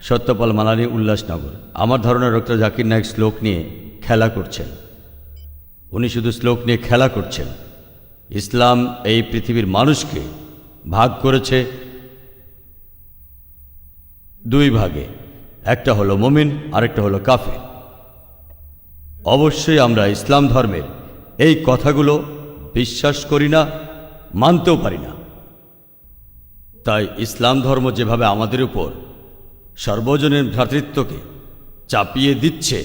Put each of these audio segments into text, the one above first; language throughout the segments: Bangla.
সত্যপাল মালানী, উল্লাসনগর। আমার ধারণা ডক্টর জাকির নায়েক শ্লোক নিয়ে খেলা করছেন। উনি শুধু শ্লোক নিয়ে খেলা করছেন। ইসলাম এই পৃথিবীর মানুষকে ভাগ করেছে দুই ভাগে, একটা হলো মুমিন, আরেকটা হলো কাফের। অবশ্যই আমরা ইসলাম ধর্মের এই কথাগুলো বিশ্বাস করি না, মানতেও পারি না। তাই ইসলাম ধর্ম যেভাবে আমাদের উপর সর্বজনীন ভ্রাতৃত্বকে চাপিয়ে দিচ্ছে,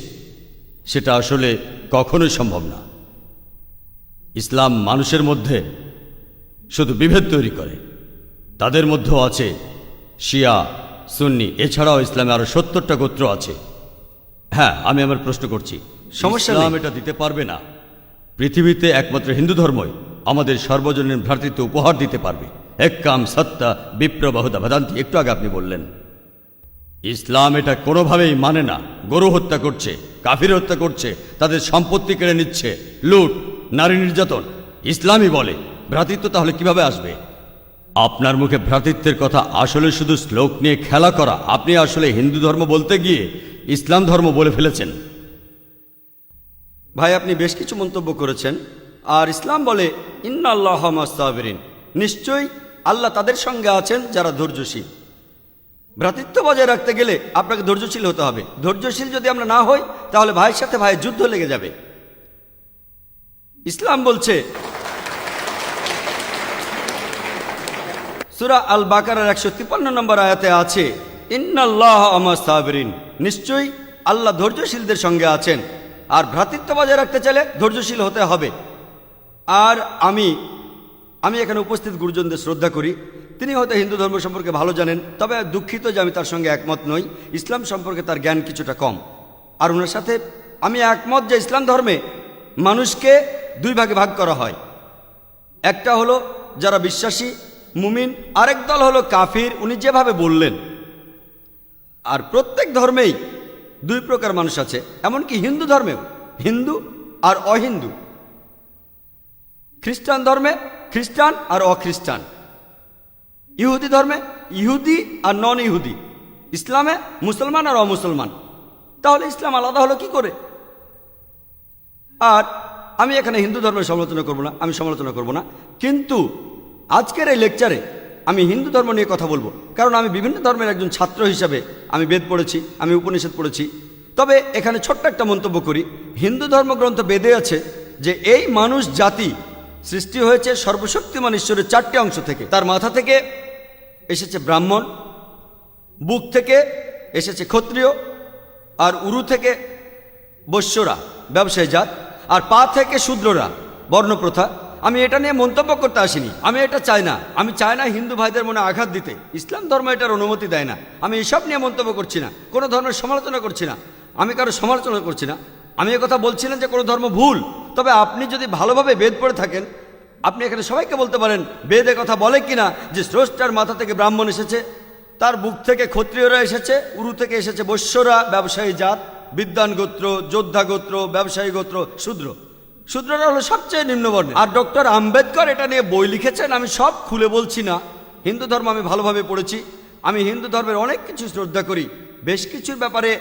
সেটা আসলে কখনোই সম্ভব না। ইসলাম মানুষের মধ্যে শুধু বিভেদ তৈরি করে। তাদের মধ্যেও আছে শিয়া, সুন্নি, এছাড়াও ইসলামে আরো 70টা গোত্র আছে। হ্যাঁ, আমি আমার প্রশ্ন করছি, সমস্যা ইসলাম এটা দিতে পারবে না। পৃথিবীতে একমাত্র হিন্দু ধর্মই আমাদের সর্বজনীন ভ্রাতৃত্ব উপহার দিতে পারবে। এক্কাম সত্তা বিপ্র বহুদা ভদান্তি, একটু আগে আপনি বললেন। ইসলাম এটা কোনোভাবেই মানে না। গরু হত্যা করছে, কাফির হত্যা করছে, তাদের সম্পত্তি কেড়ে নিচ্ছে, লুট, নারী নির্যাতন। ইসলামই বলে ভ্রাতৃত্ব, তাহলে কিভাবে আসবে? আপনার মুখে ভ্রাতৃত্বের কথা আসলে শুধু শ্লোক নিয়ে খেলা করা। আপনি আসলে হিন্দু ধর্ম বলতে গিয়ে ইসলাম ধর্ম বলে ফেলেছেন। ভাই, আপনি বেশ কিছু মন্তব্য করেছেন। আর ইসলাম বলে ইন্নাল্লাহ মা'আস সাবিরিন, নিশ্চয়ই আল্লাহ তাদের সঙ্গে আছেন যারা ধৈর্যশীল। ভ্রাতৃত্ব বজায় রাখতে গেলে আপনাকে ধৈর্যশীল হতে হবে। ধৈর্যশীল যদি আমরা না হই, তাহলে ভাইয়ের সাথে ভাইয়ের যুদ্ধ লেগে যাবে। ইসলাম বলছে সূরা আল বাকারার 153 নম্বর আয়াতে আছে, ইন্নাল্লাহ মা'আস সাবিরিন, নিশ্চয়ই আল্লাহ ধৈর্যশীলদের সঙ্গে আছেন। আর ভ্রাতৃত্ব বজায় রাখতে চাইলে ধৈর্যশীল হতে হবে। আর আমি এখানে উপস্থিত গুরুজনদের শ্রদ্ধা করি। তিনি হয়তো হিন্দু ধর্ম সম্পর্কে ভালো জানেন, তবে দুঃখিত যে আমি তার সঙ্গে একমত নই। ইসলাম সম্পর্কে তার জ্ঞান কিছুটা কম। আর ওনার সাথে আমি একমত যে ইসলাম ধর্মে মানুষকে দুই ভাগে ভাগ করা হয়। একটা হলো যারা বিশ্বাসী মুমিন, আরেক দল হলো কাফির, উনি যেভাবে বললেন। আর প্রত্যেক ধর্মেই দুই প্রকার মানুষ আছে, এমনকি হিন্দু ধর্মেও হিন্দু আর অহিন্দু। খ্রিস্টান ধর্মে খ্রিস্টান আর অখ্রিস্টান, ইহুদি ধর্মে ইহুদি আর নন ইহুদি, ইসলামে মুসলমান আর অমুসলমান। তাহলে ইসলাম আলাদা হলো কি করে? আর আমি এখানে হিন্দু ধর্মের সমালোচনা করব না, আমি সমালোচনা করব না। কিন্তু আজকের এই লেকচারে আমি হিন্দু ধর্ম নিয়ে কথা বলবো, কারণ আমি বিভিন্ন ধর্মের একজন ছাত্র হিসাবে আমি বেদ পড়েছি, আমি উপনিষদ পড়েছি। তবে এখানে ছোট্ট একটা মন্তব্য করি। হিন্দু ধর্মগ্রন্থ বেদে আছে যে এই মানুষ জাতি সৃষ্টি হয়েছে সর্বশক্তিমান ঈশ্বরের 4টে অংশ থেকে। তার মাথা থেকে এসেছে ব্রাহ্মণ, বুক থেকে এসেছে ক্ষত্রিয়, আর উরু থেকে বৈশ্যরা ব্যবসায়ী জাত, আর পা থেকে শূদ্ররা বর্ণপ্রথা। আমি এটা নিয়ে মন্তব্য করতে আসিনি, আমি এটা চাই না। আমি চাই না হিন্দু ভাইদের মনে আঘাত দিতে। ইসলাম ধর্ম এটার অনুমতি দেয় না। আমি এসব নিয়ে মন্তব্য করছি না, কোনো ধর্মের সমালোচনা করছি না, আমি কারো সমালোচনা করছি না। আমি কথা বলছি না যে কোনো ধর্ম ভুল। তবে আপনি যদি ভালোভাবে বেদ পড়ে থাকেন, আপনি এখানে সবাইকে বলতে পারেন বেদে কথা বলে কিনা যে স্রষ্টার মাথা থেকে ব্রাহ্মণ এসেছে, তার বুক থেকে ক্ষত্রিয়রা এসেছে, উরু থেকে এসেছে বৈশ্যরা ব্যবসায়ী জাত, বিদ্বান গোত্র, যোদ্ধা গোত্র, ব্যবসায়ী গোত্র, শূদ্র। শূদ্ররা হলো সবচেয়ে নিম্নবর্ণের। আর ডক্টর আম্বেদকর এটা নিয়ে বই লিখেছেন। আমি সব খুলে বলছি না। হিন্দু ধর্ম আমি ভালোভাবে পড়েছি। আমি হিন্দু ধর্মের অনেক কিছু শ্রদ্ধা করি, বেশ কিছুর ব্যাপারে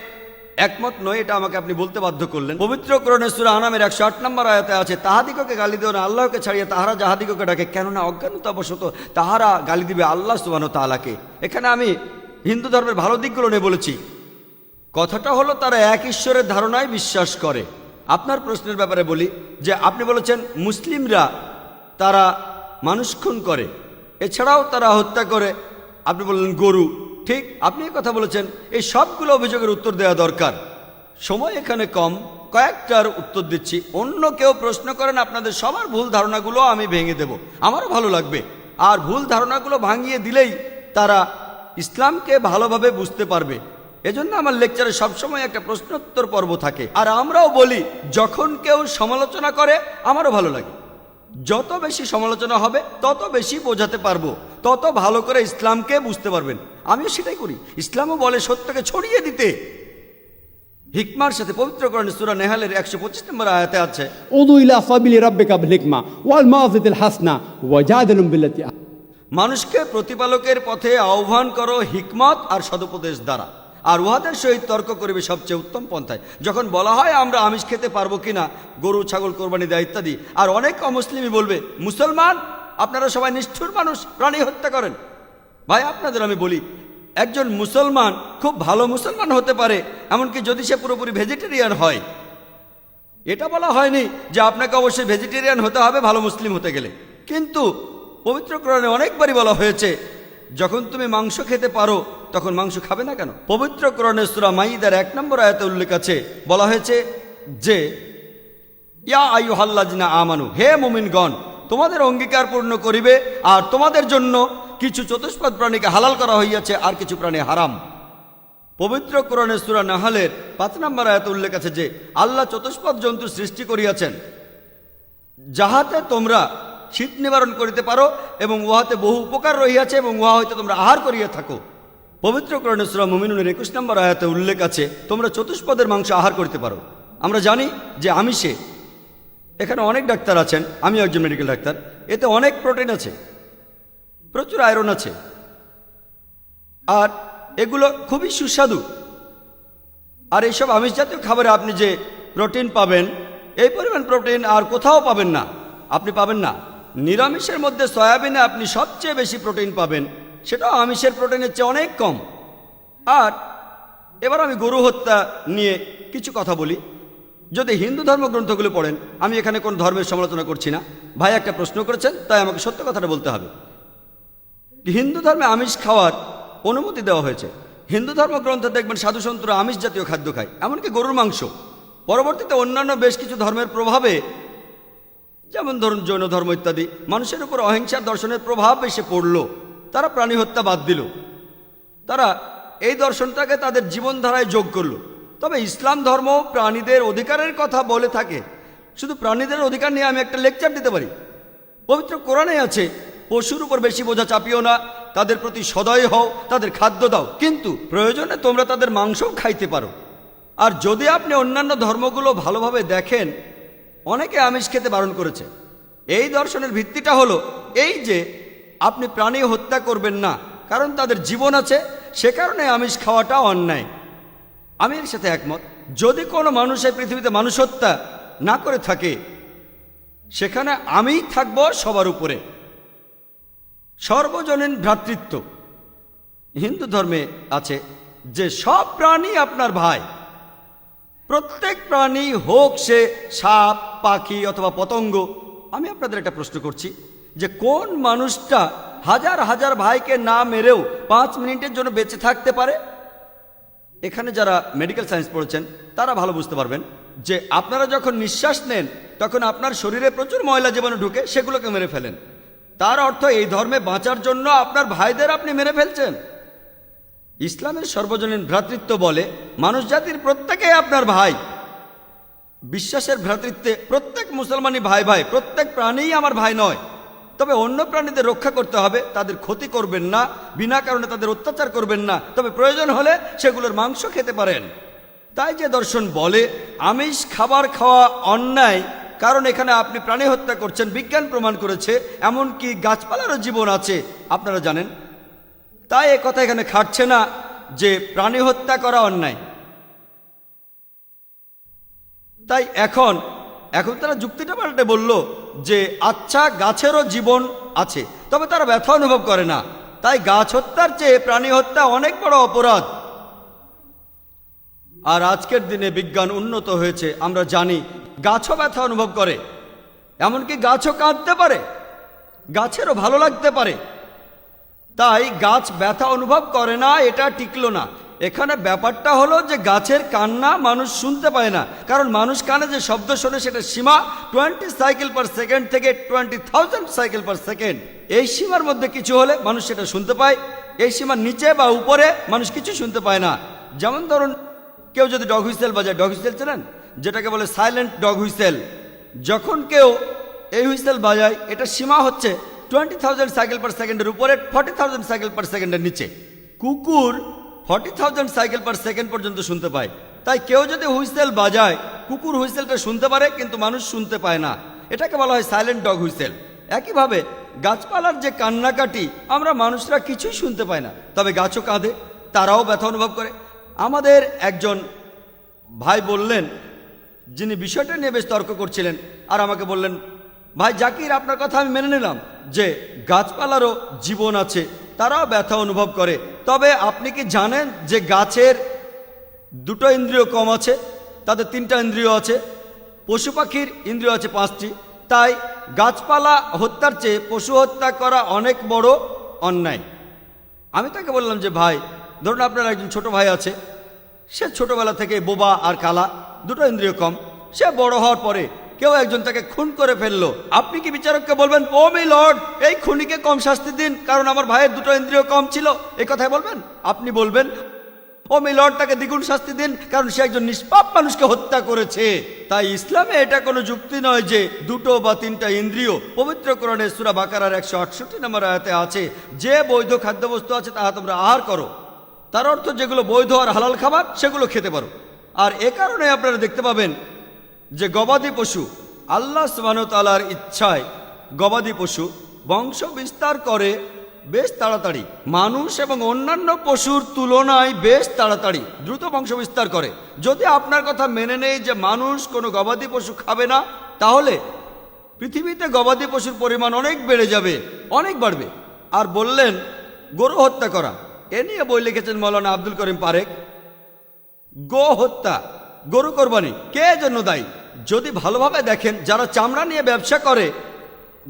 একমত নয়, এটা আমাকে আপনি বলতে বাধ্য করলেন। পবিত্র কোরআনে সূরা আনামের 108 নম্বর আয়াতে আছে, তাহাদিগকে গালি দিও না আল্লাহকে ছাড়িয়ে তাহারা যাহাদিগকে ডাকে, কেননা অজ্ঞানতাবশত তাহারা গালি দিবে আল্লাহ সুবহানাহু ওয়া তাআলাকে। এখানে আমি হিন্দু ধর্মের ভালো দিকগুলো নিয়ে বলেছি। কথাটা হলো তারা এক ঈশ্বরের ধারণায় বিশ্বাস করে। আপনার প্রশ্নের ব্যাপারে বলি যে আপনি বলেছেন মুসলিমরা তারা মানুষ খুন করে, এছাড়াও তারা হত্যা করে। আপনি বললেন গরু, ঠিক আপনি কথা বলেছেন। এই সবগুলো অভিযোগের উত্তর দেওয়া দরকার, সময় এখানে কম, কয়েকটার উত্তর দিচ্ছি। অন্য কেউ প্রশ্ন করেন, আপনাদের সবার ভুল ধারণাগুলো আমি ভেঙে দেব, আমারও ভালো লাগবে। আর ভুল ধারণাগুলো ভাঙিয়ে দিলেই তারা ইসলামকে ভালোভাবে বুঝতে পারবে। এজন্য আমার লেকচারে সবসময় একটা প্রশ্নোত্তর পর্ব থাকে। আর আমরাও বলি, যখন কেউ সমালোচনা করে আমারও ভালো লাগে। যত বেশি সমালোচনা হবে তত বেশি বোঝাতে পারবো, তত ভালো করে ইসলামকে বুঝতে পারবেন। আমিও সেটাই করি। ইসলামও বলে সত্যকে ছড়িয়ে দিতে। হিকমার সাথে পবিত্র কোরআনে সূরা নেহালের 125 নম্বর আয়াতে আছে, উদু ইলা সাবিলি রাব্বিকা বিল হিকমা ওয়াল মাউযিতিল হাসনা ওয়াজাদিলুম বিল্লাতি। মানুষকে প্রতিপালকের পথে আহ্বান করো হিকমত আর সদুপদেশ দ্বারা। আর উহাদের সহিত তর্ক করিবে সবচেয়ে উত্তম পন্থায়। যখন বলা হয় আমরা আমিষ খেতে পারবো কিনা, গরু ছাগল কোরবানি দেয় ইত্যাদি, আর অনেক অমুসলিমই বলবে মুসলমান আপনারা সবাই নিষ্ঠুর মানুষ, প্রাণী হত্যা করেন। ভাই আপনাদের আমি বলি, একজন মুসলমান খুব ভালো মুসলমান হতে পারে, এমনকি যদি সে পুরোপুরি ভেজিটেরিয়ান হয়। এটা বলা হয়নি যে আপনাকে অবশ্যই ভেজিটেরিয়ান হতে হবে ভালো মুসলিম হতে গেলে, কিন্তু পবিত্র কোরআনে অনেকবারই বলা হয়েছে যখন তুমি মাংস খেতে পারো তখন মাংস খাবে না কেন। পবিত্র কোরআনে সূরা মাইদার 1 নম্বর আয়াতে উল্লেখ আছে, বলা হয়েছে যে ইয়া আইয়ুহাল্লাযিনা আমানু, হে মুমিনগণ তোমাদের অঙ্গীকার পূর্ণ করিবে, আর তোমাদের জন্য কিছু চতুষ্পদ প্রাণীকে হালাল করা হইয়াছে আর কিছু প্রাণী হারাম। পবিত্র কোরআনে সূরা নাহলের 5 নম্বর আয়াতে উল্লেখ আছে যে আল্লাহ চতুষ্পদ জন্তু সৃষ্টি করিয়াছেন যাহাতে তোমরা শীত নিবারণ করিতে পারো এবং উহাতে বহু উপকার রহিয়াছে এবং উহা হইতে তোমরা আহার করিয়া থাকো। পবিত্র কোরআনে সূরা মুমিনুনের 21 নম্বর আয়াতে উল্লেখ আছে তোমরা চতুষ্পদের মাংস আহার করতে পারো। আমরা জানি যে আমিষে, এখানে অনেক ডাক্তার আছেন, আমিও একজন মেডিকেল ডাক্তার, এতে অনেক প্রোটিন আছে, প্রচুর আয়রন আছে, আর এগুলো খুবই সুস্বাদু। আর এইসব আমিষ জাতীয় খাবারে আপনি যে প্রোটিন পাবেন, এই পরিমাণ প্রোটিন আর কোথাও পাবেন না, আপনি পাবেন না। নিরামিষের মধ্যে সয়াবিনে আপনি সবচেয়ে বেশি প্রোটিন পাবেন, সেটাও আমিষের প্রোটিনের চেয়ে অনেক কম। আর এবার আমি গরু হত্যা নিয়ে কিছু কথা বলি। যদি হিন্দু ধর্মগ্রন্থগুলো পড়েন, আমি এখানে কোন ধর্মের সমালোচনা করছি না, ভাই একটা প্রশ্ন করেছেন তাই আমাকে সত্য কথাটা বলতে হবে। হিন্দু ধর্মে আমিষ খাওয়ার অনুমতি দেওয়া হয়েছে। হিন্দু ধর্মগ্রন্থে দেখবেন সাধু সন্তরা আমিষ জাতীয় খাদ্য খায়, এমনকি গরুর মাংস। পরবর্তীতে অন্যান্য বেশ কিছু ধর্মের প্রভাবে, যেমন ধরুন জৈন ধর্ম ইত্যাদি, মানুষের উপর অহিংসার দর্শনের প্রভাব এসে পড়ল, তারা প্রাণী হত্যা বাদ দিল, তারা এই দর্শনটাকে তাদের জীবনধারায় যোগ করল। তবে ইসলাম ধর্ম প্রাণীদের অধিকারের কথা বলে থাকে। শুধু প্রাণীদের অধিকার নিয়ে আমি একটা লেকচার দিতে পারি। পবিত্র কোরআনে আছে পশুর উপর বেশি বোঝা চাপিও না, তাদের প্রতি সদয় হও, তাদের খাদ্য দাও, কিন্তু প্রয়োজনে তোমরা তাদের মাংসও খাইতে পারো। আর যদি আপনি অন্যান্য ধর্মগুলো ভালোভাবে দেখেন, অনেকে আমিষ খেতে বারণ করেছে। এই দর্শনের ভিত্তিটা হলো এই যে আপনি প্রাণী হত্যা করবেন না, কারণ তাদের জীবন আছে, সে কারণে আমিষ খাওয়াটা অন্যায়। আমি এর সাথে একমত। যদি কোনো মানুষ এই পৃথিবীতে মানুষ হত্যা না করে থাকে, সেখানে আমিই থাকবো সবার উপরে। সর্বজনীন ভ্রাতৃত্ব হিন্দু ধর্মে আছে যে সব প্রাণী আপনার ভাই। প্রত্যেক প্রাণী হোক সে সাপ, পাখি অথবা পতঙ্গ। আমি আপনাদের একটা প্রশ্ন করছি যে কোন মানুষটা হাজার হাজার ভাইকে না মেরেও 5 মিনিটের জন্য বেঁচে থাকতে পারে? এখানে যারা মেডিকেল সায়েন্স পড়েছেন তারা ভালো বুঝতে পারবেন যে আপনারা যখন নিঃশ্বাস নেন তখন আপনার শরীরে প্রচুর ময়লা জীবাণু ঢুকে, সেগুলোকে মেরে ফেলেন। তার অর্থ এই ধর্মে বাঁচার জন্য আপনার ভাইদের আপনি মেরে ফেলছেন। ইসলামের সর্বজনীন ভ্রাতৃত্ব বলে মানুষ জাতির প্রত্যেকেই আপনার ভাই। বিশ্বাসের ভ্রাতৃত্বে প্রত্যেক মুসলমানই ভাই ভাই, প্রত্যেক প্রাণীই আমার ভাই নয়। তবে অন্য প্রাণীদের রক্ষা করতে হবে, তাদের ক্ষতি করবেন না, বিনা কারণে তাদের অত্যাচার করবেন না, তবে প্রয়োজন হলে সেগুলোর মাংস খেতে পারেন। তাই যে দর্শন বলে আমিষ খাবার খাওয়া অন্যায়, কারণ এখানে আপনি প্রাণী হত্যা করছেন, বিজ্ঞান প্রমাণ করেছে, এমনকি গাছপালারও জীবন আছে, আপনারা জানেন। তাই এ কথা এখানে খাটছে না যে প্রাণী হত্যা করা অন্যায়। তাই এখন তারা যুক্তিটা পাল্টে বলল যে আচ্ছা গাছেরও জীবন আছে, তবে তারা ব্যথা অনুভব করে না, তাই গাছ হত্যার চেয়ে প্রাণী হত্যা অনেক বড় অপরাধ। আর আজকের দিনে বিজ্ঞান উন্নত হয়েছে, আমরা জানি গাছও ব্যথা অনুভব করে, এমনকি গাছও কাঁদতে পারে, গাছেরও ভালো লাগতে পারে। তাই গাছ ব্যথা অনুভব করে না, এটা টিকলো না। এখানে ব্যাপারটা হলো যে গাছের কান্না মানুষ শুনতে পায় না, কারণ মানুষ কানে যে শব্দ শোনে সেটা সীমা 20 সাইকেল পার সেকেন্ড থেকে 20,000 সাইকেল পার সেকেন্ড। এই সীমার মধ্যে কিছু হলে মানুষ সেটা শুনতে পায়, এই সীমার নিচে বা উপরে মানুষ কিছু শুনতে পায় না। যেমন ধরুন কেউ যদি ডগ হুইসেল বাজায়, ডগ হুইসেল চেনেন, যেটাকে বলে সাইলেন্ট ডগ হুইসেল। যখন কেউ এই হুইসেল বাজায়, এটা সীমা হচ্ছে 20,000 সাইকেল পার সেকেন্ডের উপরে, 40,000 সাইকেল পার সেকেন্ডের নিচে। কুকুর 40,000 সাইকেল পার সেকেন্ড পর্যন্ত শুনতে পায়। তাই কেউ যদি হুইসেল বাজায়, কুকুর হুইসেলটা শুনতে পারে কিন্তু মানুষ শুনতে পায় না, এটাকে বলা হয় সাইলেন্ট ডগ হুইসেল। একইভাবে গাছপালার যে কান্নাকাটি আমরা মানুষরা কিছুই শুনতে পায় না, তবে গাছও কাঁদে, তারাও ব্যথা অনুভব করে। আমাদের একজন ভাই বললেন, যিনি বিষয়টা নিয়ে বেশ তর্ক করছিলেন, আর আমাকে বললেন, ভাই জাকির, আপনার কথা আমি মেনে নিলাম যে গাছপালারও জীবন আছে, তারাও ব্যথা অনুভব করে, তবে আপনি কি জানেন যে গাছের দুটো ইন্দ্রিয় কম আছে, তাদের তিনটা ইন্দ্রিয় আছে, পশু পাখির ইন্দ্রিয় আছে 5টি। তাই গাছপালা হত্যার চেয়ে পশু হত্যা করা অনেক বড় অন্যায়। আমি তাকে বললাম যে ভাই, ধরুন আপনার একজন ছোট ভাই আছে, সে ছোটবেলা থেকে বোবা আর কালা, দুটো ইন্দ্রিয় কম, সে বড় হওয়ার পরে কেউ একজন তাকে খুন করে ফেললো, আপনি কি বিচারককে বলবেন, ও মাই লর্ড, এই খুনিকে কম শাস্তি দিন কারণ আমার ভাইয়ের দুটো ইন্দ্রিয় কম ছিল, এই কথাই বলবেন? আপনি বলবেন, ও মাই লর্ড, তাকে দ্বিগুণ শাস্তি দিন কারণ সে একজন নিষ্পাপ মানুষকে হত্যা করেছে। তাই ইসলামে এটা কোনো যুক্তি নয় যে দুটো বা তিনটা ইন্দ্রিয়। পবিত্র কোরআনে সূরা বাকারার 168 নম্বর আয়াতে আছে, যে বৈধ খাদ্যবস্তু আছে তাহা তোমরা আহার করো। তার অর্থ যেগুলো বৈধ আর হালাল খাবার সেগুলো খেতে পারো। আর এ কারণে আপনারা দেখতে পাবেন যে গবাদি পশু, আল্লাহ সুবহানাহু ওয়া তাআলার ইচ্ছায় গবাদি পশু বংশ বিস্তার করে বেশ তাড়াতাড়ি, মানুষ এবং অন্যান্য পশুর তুলনায় বেশ তাড়াতাড়ি দ্রুত বংশ বিস্তার করে। যদি আপনার কথা মেনে নেই যে মানুষ কোনো গবাদি পশু খাবে না, তাহলে পৃথিবীতে গবাদি পশুর পরিমাণ অনেক বেড়ে যাবে, অনেক বাড়বে। আর বললেন গরু হত্যা করা, এ নিয়ে বই লিখেছেন মৌলানা আব্দুল করিম পারেক। গো হত্যা, গরু কোরবানি কে জন্য দায়ী? যদি ভালোভাবে দেখেন, যারা চামড়া নিয়ে ব্যবসা করে,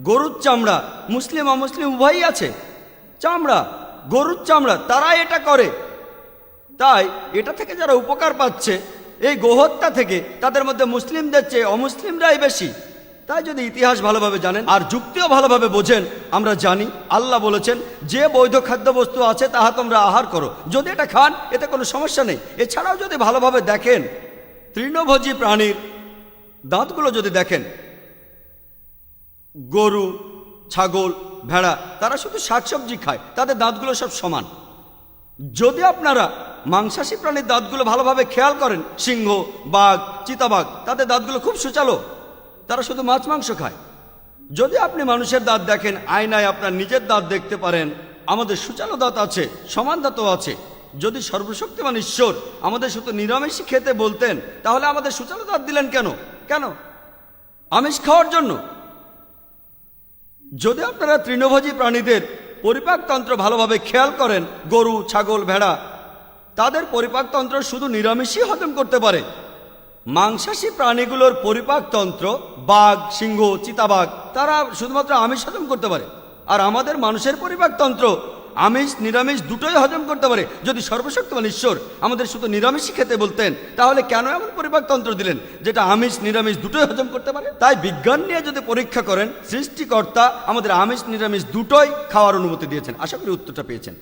গরুর চামড়া, মুসলিম অমুসলিম উভয়ই আছে, চামড়া, গরুর চামড়া, তারা এটা করে। তাই এটা থেকে যারা উপকার পাচ্ছে এই গোহত্যা থেকে, তাদের মধ্যে মুসলিমদের চেয়ে অমুসলিমরাই বেশি। তাই যদি ইতিহাস ভালোভাবে জানেন আর যুক্তিও ভালোভাবে বোঝেন, আমরা জানি আল্লাহ বলেছেন যে বৈধ খাদ্যবস্তু আছে তাহা তোমরা আহার করো, যদি এটা খান এতে কোনো সমস্যা নেই। এছাড়াও যদি ভালোভাবে দেখেন, তৃণভোজী প্রাণীর দাঁতগুলো যদি দেখেন, গরু, ছাগল, ভেড়া, তারা শুধু শাকসবজি খায়, তাদের দাঁতগুলো সব সমান। যদি আপনারা মাংসাশী প্রাণীর দাঁতগুলো ভালোভাবে খেয়াল করেন, সিংহ, বাঘ, চিতাবাঘ, তাদের দাঁতগুলো খুব সুচালো, তারা শুধু মাছ মাংস খায়। যদি আপনি মানুষের দাঁত দেখেন, আয়নায় আপনার নিজের দাঁত দেখতে পারেন, আমাদের সুচালো দাঁত আছে, সমান দাঁতও আছে। যদি সর্বশক্তিমান ঈশ্বর আমাদের শুধু নিরামিষই খেতে বলতেন, তাহলে আমাদের সুচালো দাঁত দিলেন কেন? কেন? আমিষ খাওয়ার জন্য? যদি আপনারা তৃণভোজী প্রাণীদের পরিপাকতন্ত্র ভালোভাবে খেয়াল করেন, গরু, ছাগল, ভেড়া, তাদের পরিপাকতন্ত্র শুধু নিরামিষই হজম করতে পারে। মাংসাশী প্রাণীগুলোর পরিপাকতন্ত্র, বাঘ, সিংহ, চিতাবাঘ, তারা শুধুমাত্র আমিষ হজম করতে পারে। আর আমাদের মানুষের পরিপাকতন্ত্র আমিষ নিরামিষ দুটোই হজম করতে পারে। যদি সর্বশক্তিমান ঈশ্বর আমাদের শুধু নিরামিষই খেতে বলতেন, তাহলে কেন এমন পরিপাকতন্ত্র দিলেন যেটা আমিষ নিরামিষ দুটোই হজম করতে পারে? তাই বিজ্ঞান নিয়ে যদি পরীক্ষা করেন, সৃষ্টিকর্তা আমাদের আমিষ নিরামিষ দুটোই খাওয়ার অনুমতি দিয়েছেন। আশা করি উত্তরটা পেয়েছেন।